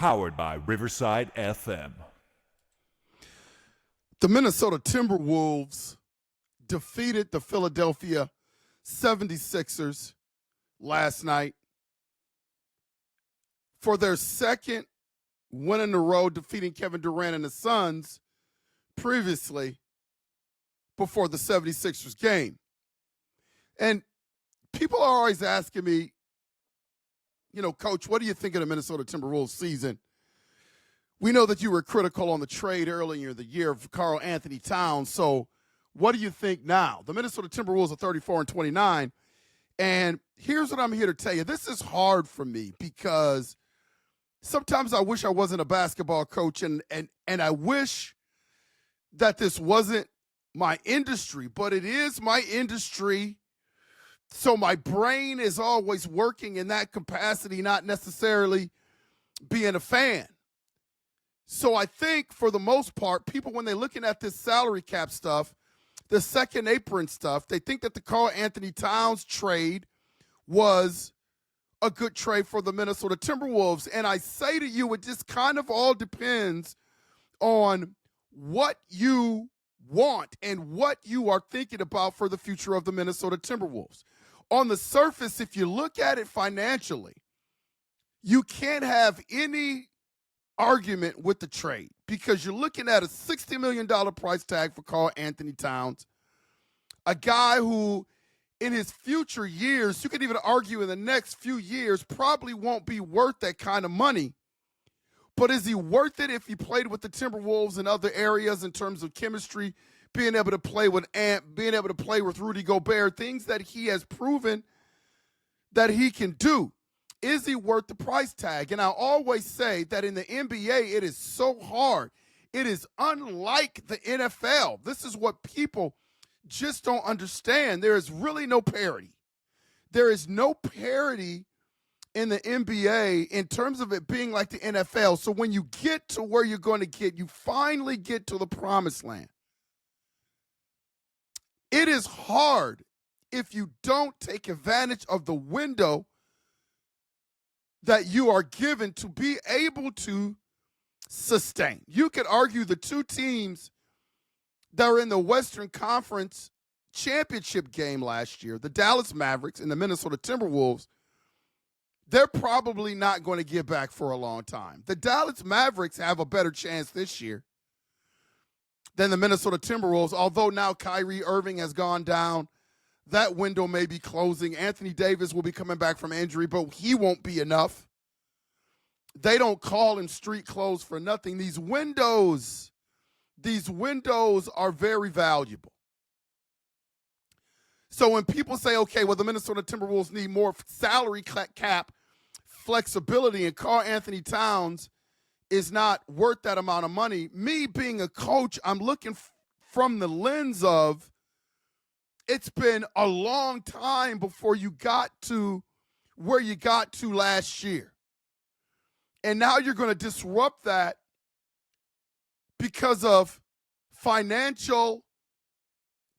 powered by Riverside FM. The Minnesota Timberwolves defeated the Philadelphia 76ers last night for their second win in a row, defeating Kevin Durant and the Suns previously before the 76ers game. And people are always asking me, Coach, what do you think of the Minnesota Timberwolves season? We know that you were critical on the trade earlier in the year of Karl-Anthony Towns. So what do you think now? The Minnesota Timberwolves are 34-29. And here's what I'm here to tell you. This is hard for me because sometimes I wish I wasn't a basketball coach and I wish that this wasn't my industry, but it is my industry. So my brain is always working in that capacity, not necessarily being a fan. So I think for the most part, people, when they're looking at this salary cap stuff, the second apron stuff, they think that the Karl-Anthony Towns trade was a good trade for the Minnesota Timberwolves. And I say to you, it just kind of all depends on what you want and what you are thinking about for the future of the Minnesota Timberwolves. On the surface, if you look at it financially, you can't have any argument with the trade because you're looking at a $60 million price tag for Karl-Anthony Towns, a guy who in his future years, you could even argue in the next few years, probably won't be worth that kind of money. But is he worth it if he played with the Timberwolves in other areas in terms of chemistry, being able to play with Ant, being able to play with Rudy Gobert, things that he has proven that he can do? Is he worth the price tag? And I always say that in the NBA, it is so hard. It is unlike the NFL. This is what people just don't understand. There is really no parity. There is no parity in the NBA in terms of it being like the NFL. So when you get to where you're going to get, you finally get to the promised land. It is hard if you don't take advantage of the window that you are given to be able to sustain. You could argue the two teams that were in the Western Conference championship game last year, the Dallas Mavericks and the Minnesota Timberwolves, they're probably not going to get back for a long time. The Dallas Mavericks have a better chance this year than the Minnesota Timberwolves, although now Kyrie Irving has gone down. That window may be closing. Anthony Davis will be coming back from injury, but he won't be enough. They don't call him street clothes for nothing. These windows are very valuable. So when people say, okay, well, the Minnesota Timberwolves need more salary cap flexibility and Karl-Anthony Towns is not worth that amount of money, me being a coach, I'm looking from the lens of it's been a long time before you got to where you got to last year. And now you're going to disrupt that because of financial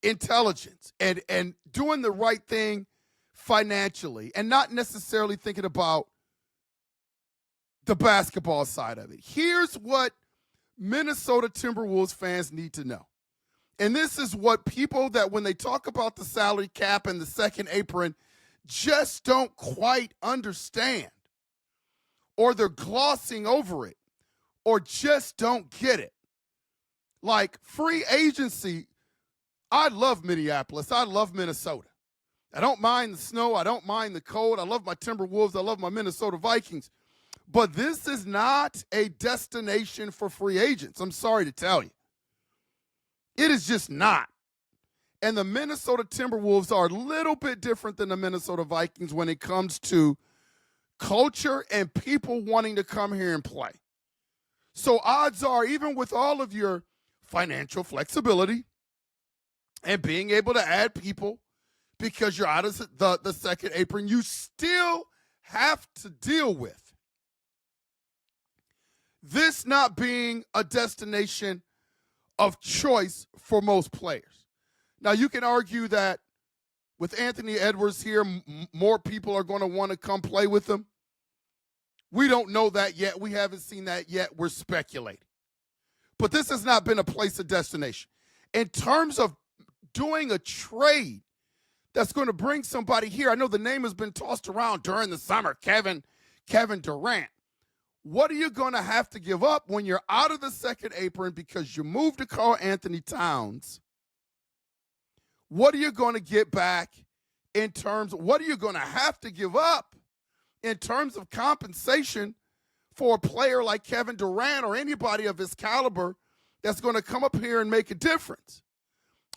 intelligence and doing the right thing financially and not necessarily thinking about the basketball side of it. Here's what Minnesota Timberwolves fans need to know. And this is what people that when they talk about the salary cap and the second apron just don't quite understand, or they're glossing over it, or just don't get it. Like free agency, I love Minneapolis. I love Minnesota. I don't mind the snow. I don't mind the cold. I love my Timberwolves. I love my Minnesota Vikings. But this is not a destination for free agents. I'm sorry to tell you. It is just not. And the Minnesota Timberwolves are a little bit different than the Minnesota Vikings when it comes to culture and people wanting to come here and play. So odds are, even with all of your financial flexibility and being able to add people because you're out of the second apron, you still have to deal with this not being a destination of choice for most players. Now, you can argue that with Anthony Edwards here, more people are going to want to come play with him. We don't know that yet. We haven't seen that yet. We're speculating. But this has not been a place of destination. In terms of doing a trade that's going to bring somebody here, I know the name has been tossed around during the summer, Kevin Durant. What are you going to have to give up when you're out of the second apron because you moved to karl-Anthony Towns? What are you going to get back in terms of what are you going to have to give up in terms of compensation for a player like Kevin Durant or anybody of his caliber that's going to come up here and make a difference?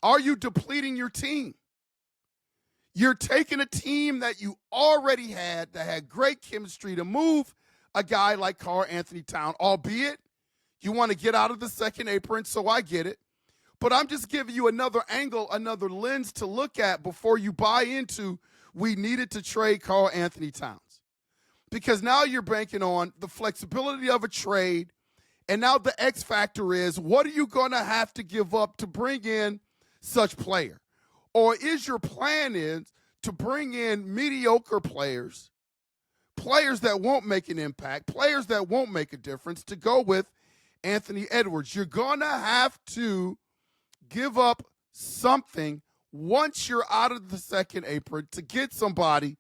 Are you depleting your team? You're taking a team that you already had that had great chemistry to move a guy like karl-Anthony Towns, albeit you want to get out of the second apron, so I get it. But I'm just giving you another angle, another lens to look at before you buy into we needed to trade karl-Anthony Towns. Because now you're banking on the flexibility of a trade, and now the X factor is what are you going to have to give up to bring in such player? Or is your plan is to bring in mediocre players that won't make an impact, players that won't make a difference, to go with Anthony Edwards? You're going to have to give up something once you're out of the second apron to get somebody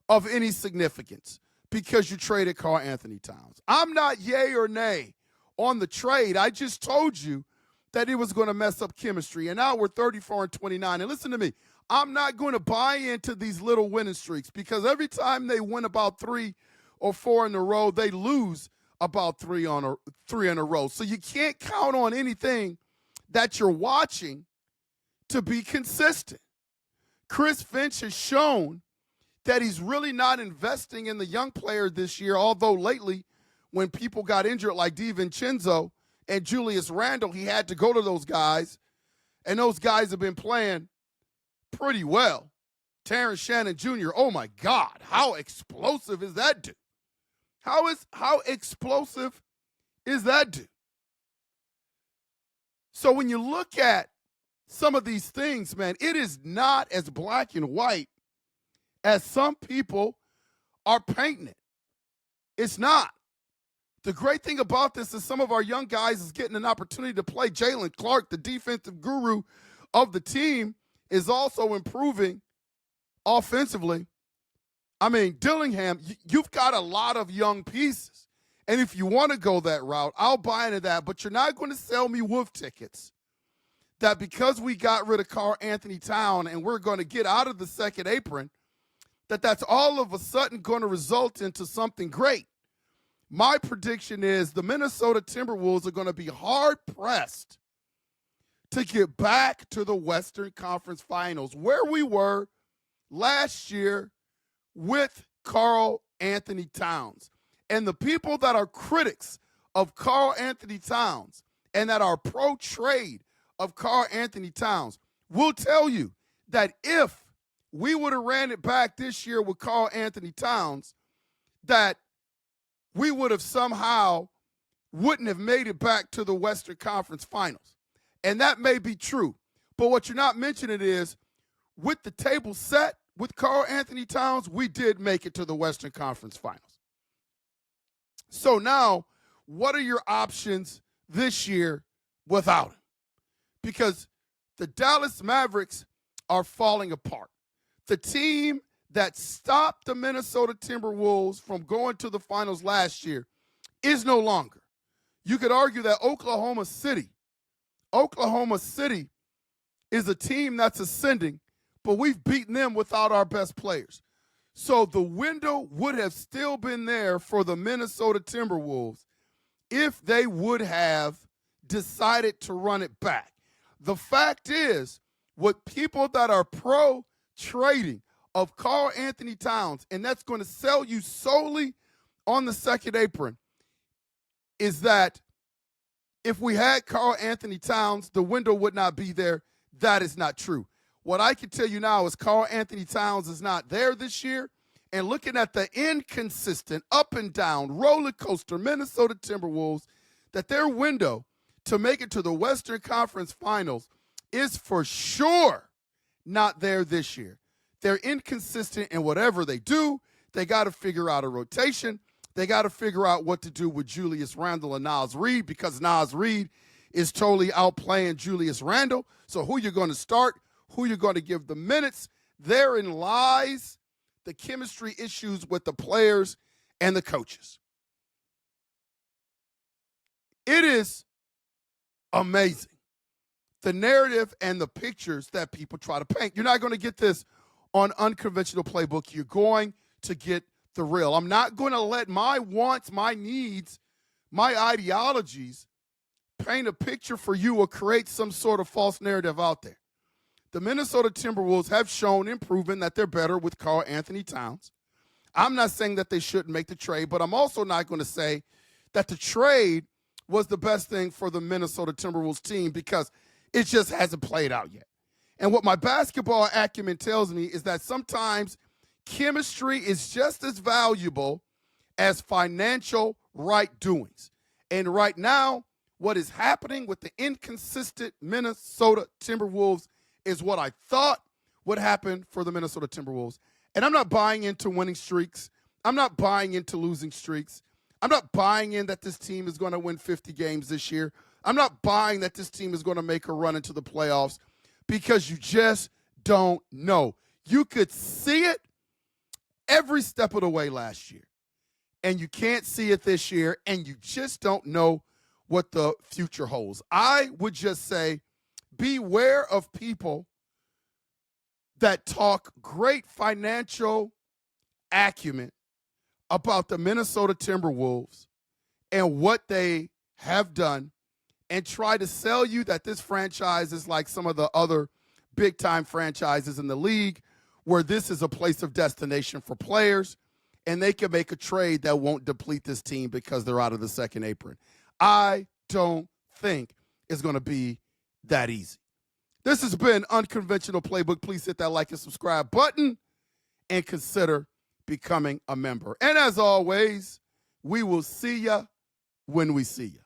of any significance because you traded karl-Anthony Towns. I'm not yay or nay on the trade. I just told you that it was going to mess up chemistry, and now we're 34-29. And listen to me. I'm not going to buy into these little winning streaks because every time they win about 3 or 4 in a row, they lose about 3 in a row. So you can't count on anything that you're watching to be consistent. Chris Finch has shown that he's really not investing in the young player this year, although lately when people got injured like DiVincenzo and Julius Randle, he had to go to those guys, and those guys have been playing pretty well. Terrence Shannon Jr., oh my God, how explosive is that dude? How explosive is that dude? So when you look at some of these things, man, it is not as black and white as some people are painting it. It's not. The great thing about this is some of our young guys is getting an opportunity to play. Jalen Clark, the defensive guru of the team, is also improving offensively. I mean, Dillingham, you've got a lot of young pieces. And if you want to go that route, I'll buy into that. But you're not going to sell me wolf tickets that because we got rid of karl-Anthony Towns and we're going to get out of the second apron, that's all of a sudden going to result into something great. My prediction is the Minnesota Timberwolves are going to be hard-pressed to get back to the Western Conference Finals, where we were last year with karl-Anthony Towns. And the people that are critics of karl-Anthony Towns and that are pro-trade of karl-Anthony Towns will tell you that if we would have ran it back this year with karl-Anthony Towns, that we would have somehow wouldn't have made it back to the Western Conference Finals. And that may be true. But what you're not mentioning is with the table set with karl-Anthony Towns, we did make it to the Western Conference Finals. So now, what are your options this year without him? Because the Dallas Mavericks are falling apart. The team that stopped the Minnesota Timberwolves from going to the finals last year is no longer. You could argue that Oklahoma City is a team that's ascending, but we've beaten them without our best players. So the window would have still been there for the Minnesota Timberwolves if they would have decided to run it back. The fact is, what people that are pro-trading of karl-Anthony Towns, and that's going to sell you solely on the second apron, is that if we had karl-Anthony Towns, the window would not be there. That is not true. What I can tell you now is karl-Anthony Towns is not there this year. And looking at the inconsistent, up and down, roller coaster Minnesota Timberwolves, that their window to make it to the Western Conference Finals is for sure not there this year. They're inconsistent in whatever they do. They got to figure out a rotation. They got to figure out what to do with Julius Randle and Naz Reid, because Naz Reid is totally outplaying Julius Randle. So who you're going to start, who you're going to give the minutes, therein lies the chemistry issues with the players and the coaches. It is amazing, the narrative and the pictures that people try to paint. You're not going to get this on Unconventional Playbook. You're going to get the real. I'm not going to let my wants, my needs, my ideologies paint a picture for you or create some sort of false narrative out there. The Minnesota Timberwolves have shown and proven that they're better with Karl-Anthony Towns. I'm not saying that they shouldn't make the trade, but I'm also not going to say that the trade was the best thing for the Minnesota Timberwolves team, because it just hasn't played out yet. And what my basketball acumen tells me is that sometimes chemistry is just as valuable as financial right doings. And right now, what is happening with the inconsistent Minnesota Timberwolves is what I thought would happen for the Minnesota Timberwolves. And I'm not buying into winning streaks. I'm not buying into losing streaks. I'm not buying in that this team is going to win 50 games this year. I'm not buying that this team is going to make a run into the playoffs, because you just don't know. You could see it every step of the way last year, and you can't see it this year, and you just don't know what the future holds. I would just say beware of people that talk great financial acumen about the Minnesota Timberwolves and what they have done, and try to sell you that this franchise is like some of the other big-time franchises in the league, where this is a place of destination for players, and they can make a trade that won't deplete this team because they're out of the second apron. I don't think it's going to be that easy. This has been Unconventional Playbook. Please hit that like and subscribe button and consider becoming a member. And as always, we will see ya when we see ya.